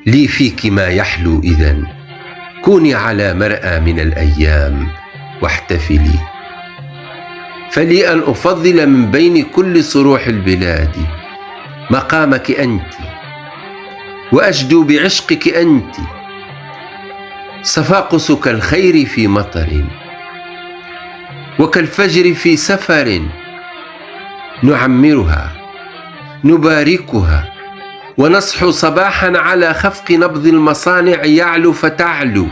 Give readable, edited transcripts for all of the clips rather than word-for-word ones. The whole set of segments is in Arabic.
لي فيك ما يحلو إذن، كوني على مرأى من الأيام واحتفلي. فلي أن أفضل من بين كل صروح البلاد مقامك أنت، وأجدو بعشقك أنت. صفاقس كالخير في مطر، وكالفجر في سفر، نعمرها نباركها ونصحو صباحا على خفق نبض المصانع يعلو فتعلو.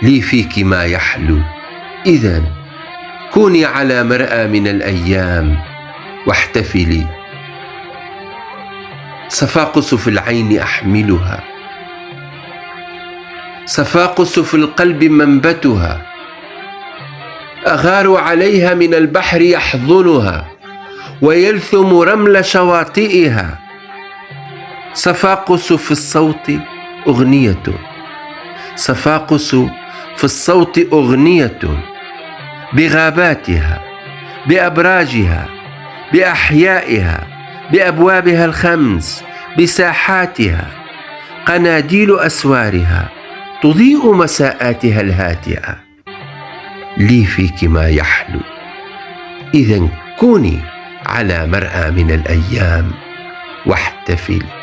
لي فيك ما يحلو إذن، كوني على مرأى من الأيام واحتفلي. صفاقس في العين أحملها، صفاقس في القلب منبتها، أغار عليها من البحر يحضنها ويلثم رمل شواطئها. صفاقس في الصوت أغنية، صفاقس في الصوت أغنية، بغاباتها، بأبراجها، بأحيائها، بأبوابها الخمس، بساحاتها، قناديل أسوارها تضيء مساءاتها الهادئة. لي فيك ما يحلو إذن، كوني على مرأى من الأيام واحتفلي.